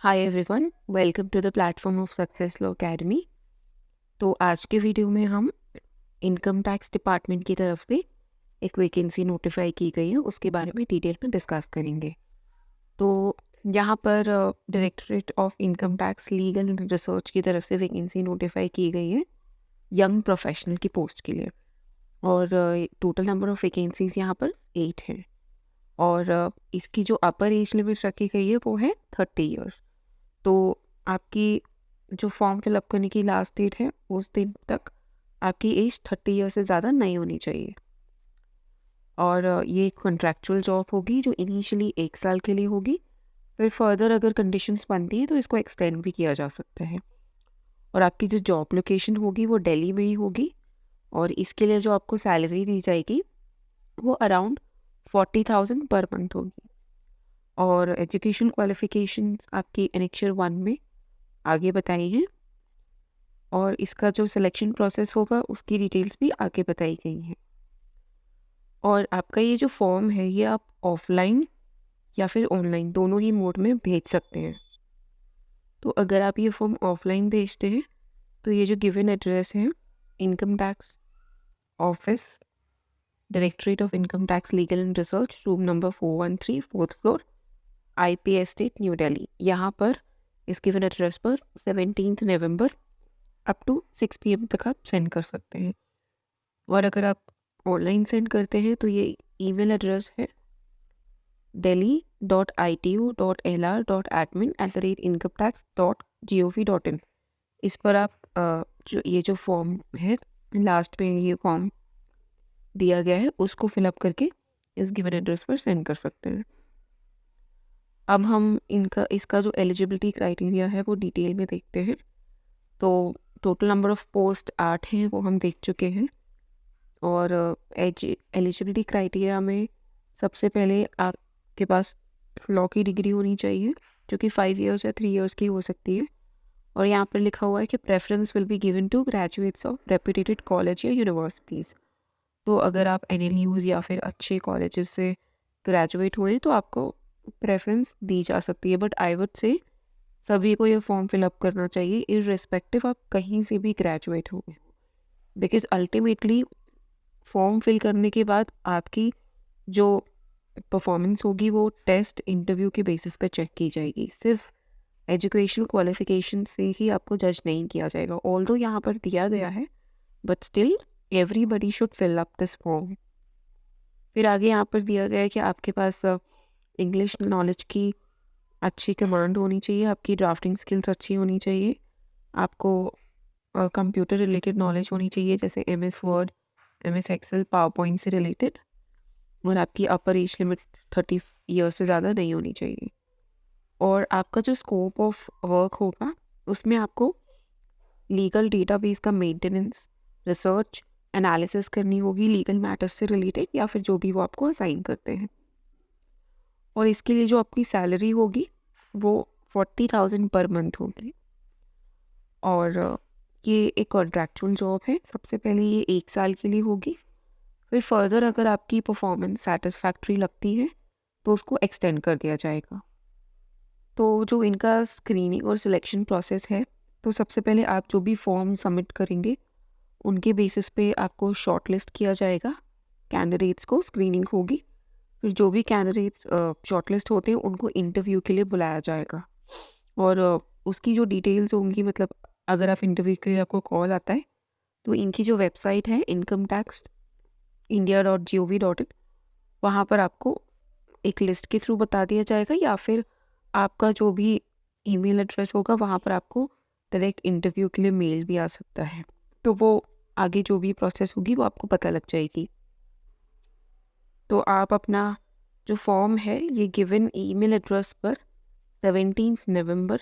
Hi everyone, welcome to the platform of success law academy. तो आज के video में हम इनकम टैक्स डिपार्टमेंट की तरफ से एक वैकेंसी नोटिफाई की गई है, उसके बारे में डिटेल में डिस्कस करेंगे। तो यहाँ पर directorate of income tax legal and research की तरफ से वैकेंसी नोटिफाई की गई है यंग प्रोफेशनल की पोस्ट के लिए। और टोटल नंबर ऑफ वैकेंसीज यहाँ पर 8 हैं। और इसकी जो अपर एज लिमिट रखी गई है वो है 30 ईयर्स। तो आपकी जो फॉर्म फिलअप करने की लास्ट डेट है उस दिन तक आपकी एज 30 ईयर से ज़्यादा नहीं होनी चाहिए। और ये कॉन्ट्रैक्चुअल जॉब होगी जो इनिशियली 1 साल के लिए होगी। फिर फर्दर अगर कंडीशंस बनती हैं तो इसको एक्सटेंड भी किया जा सकता है। और आपकी जो जॉब लोकेशन होगी वो दिल्ली में ही होगी। और इसके लिए जो आपको सैलरी दी जाएगी वो अराउंड 40,000 पर मंथ होगी। और एजुकेशन क्वालिफिकेशंस आपकी एनेक्चर 1 में आगे बताई हैं। और इसका जो सिलेक्शन प्रोसेस होगा उसकी डिटेल्स भी आगे बताई गई हैं। और आपका ये जो फॉर्म है ये आप ऑफलाइन या फिर ऑनलाइन दोनों ही मोड में भेज सकते हैं। तो अगर आप ये फॉर्म ऑफलाइन भेजते हैं तो ये जो गिवन एड्रेस है, income tax office, directorate of income tax legal and research, room number 413, 4th floor, IP estate, new Delhi, यहाँ पर इस गिवन एड्रेस पर 17 नवंबर अप टू 6 PM तक आप सेंड कर सकते हैं। और अगर आप ऑनलाइन सेंड करते हैं तो ये ईमेल एड्रेस है delhi.itu.lr.admin@incometax.gov.in। इस पर आप जो फॉर्म है, लास्ट में ये फॉर्म दिया गया है उसको फिलअप करके इस गिवन एड्रेस पर सेंड कर सकते हैं। अब हम इसका जो एलिजिबिलिटी क्राइटेरिया है वो डिटेल में देखते हैं। तो टोटल नंबर ऑफ पोस्ट 8 हैं, वो हम देख चुके हैं। और एलिजिबिलिटी क्राइटेरिया में सबसे पहले आपके पास लॉ की डिग्री होनी चाहिए जो कि 5 इयर्स या 3 इयर्स की हो सकती है। और यहाँ पर लिखा हुआ है कि preference will be given to graduates of reputed college या यूनिवर्सिटीज़। तो अगर आप NLUs या फिर अच्छे कॉलेजेस से ग्रेजुएट हुए तो आपको प्रेफरेंस दी जा सकती है। बट आई वुड से सभी को ये फॉर्म फिलअप करना चाहिए इररिस्पेक्टिव आप कहीं से भी ग्रेजुएट हुए, बिकॉज अल्टीमेटली फॉर्म फिल करने के बाद आपकी जो परफॉर्मेंस होगी वो टेस्ट इंटरव्यू के बेसिस पे चेक की जाएगी। सिर्फ एजुकेशनल क्वालिफिकेशन से ही आपको जज नहीं किया जाएगा। ऑल्दो यहाँ पर दिया गया है but still everybody should fill up this form. फिर आगे यहाँ पर दिया गया है कि आपके पास इंग्लिश नॉलेज की अच्छी कमांड होनी चाहिए, आपकी ड्राफ्टिंग स्किल्स अच्छी होनी चाहिए, आपको कंप्यूटर रिलेटेड नॉलेज होनी चाहिए जैसे MS word, MS excel, PowerPoint से रिलेटेड। और आपकी अपर एज लिमिट 30 ईयर्स से ज़्यादा नहीं होनी चाहिए। और आपका जो स्कोप ऑफ वर्क होगा उसमें आपको लीगल डेटाबेस का मेंटेनेंस, रिसर्च, एनालिसिस करनी होगी लीगल मैटर्स से रिलेटेड या फिर जो भी वो आपको असाइन करते हैं। और इसके लिए जो आपकी सैलरी होगी वो 40,000 पर मंथ होगी। और ये एक कॉन्ट्रैक्चुअल जॉब है। सबसे पहले ये 1 साल के लिए होगी। फिर फर्दर अगर आपकी परफॉर्मेंस सेटिस्फैक्ट्री लगती है तो उसको एक्सटेंड कर दिया जाएगा। तो जो इनका स्क्रीनिंग और सिलेक्शन प्रोसेस है, तो सबसे पहले आप जो भी फॉर्म सबमिट करेंगे उनके बेसिस पे आपको शॉर्ट लिस्ट किया जाएगा, कैंडिडेट्स को स्क्रीनिंग होगी। फिर जो भी कैंडिडेट्स शॉर्ट लिस्ट होते हैं उनको इंटरव्यू के लिए बुलाया जाएगा। और उसकी जो डिटेल्स होंगी, मतलब अगर आप इंटरव्यू के लिए आपको कॉल आता है तो इनकी जो वेबसाइट है incometaxindia.gov.in, वहाँ पर आपको एक लिस्ट के थ्रू बता दिया जाएगा या फिर आपका जो भी ईमेल एड्रेस होगा वहाँ पर आपको डायरेक्ट इंटरव्यू के लिए मेल भी आ सकता है। तो वो आगे जो भी प्रोसेस होगी वो आपको पता लग जाएगी। तो आप अपना जो फॉर्म है ये गिवन ईमेल एड्रेस पर 17 नवंबर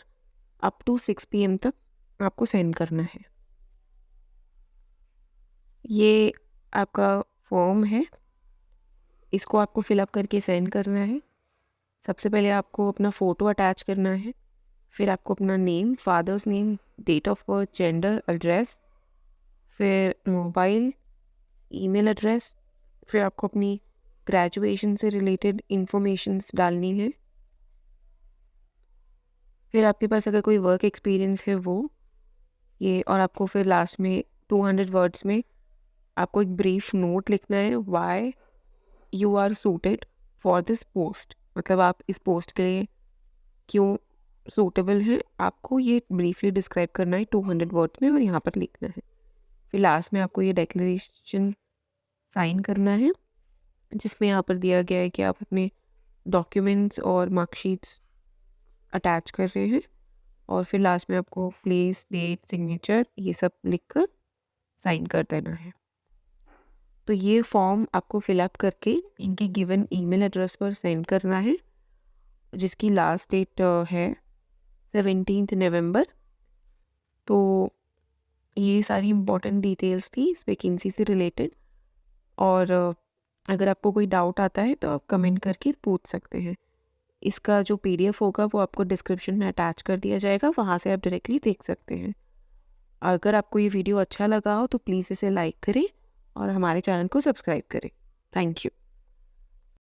अप टू 6 PM तक आपको सेंड करना है। ये आपका फॉर्म है, इसको आपको फिलअप करके सेंड करना है। सबसे पहले आपको अपना फ़ोटो अटैच करना है। फिर आपको अपना name, father's name, date of birth, gender, address, फिर मोबाइल, ईमेल एड्रेस, फिर आपको अपनी ग्रेजुएशन से रिलेटेड इंफॉर्मेशंस डालनी है। फिर आपके पास अगर कोई वर्क एक्सपीरियंस है वो ये, और आपको फिर लास्ट में 200 वर्ड्स में आपको एक ब्रीफ नोट लिखना है why you are suited for this post, मतलब आप इस पोस्ट के लिए क्यों सूटेबल है, आपको ये ब्रीफली डिस्क्राइब करना है 200 वर्ड्स में और यहाँ पर लिखना है। फिर लास्ट में आपको ये डिक्लेरेशन साइन करना है जिसमें यहाँ पर दिया गया है कि आप अपने डॉक्यूमेंट्स और मार्कशीट्स अटैच कर रहे हैं, और फिर लास्ट में आपको प्लेस, डेट, सिग्नेचर ये सब लिखकर साइन कर देना है। तो ये फॉर्म आपको फिलअप करके इनके गिवन ईमेल एड्रेस पर सेंड करना है, जिसकी लास्ट डेट है 17 नवंबर। तो ये सारी इम्पोर्टेंट डिटेल्स थी इस वैकेंसी से रिलेटेड, और अगर आपको कोई डाउट आता है तो आप कमेंट करके पूछ सकते हैं। इसका जो पीडीएफ होगा वो आपको डिस्क्रिप्शन में अटैच कर दिया जाएगा, वहाँ से आप डायरेक्टली देख सकते हैं। अगर आपको ये वीडियो अच्छा लगा हो तो प्लीज़ इसे लाइक करें और हमारे चैनल को सब्सक्राइब करें। Thank you.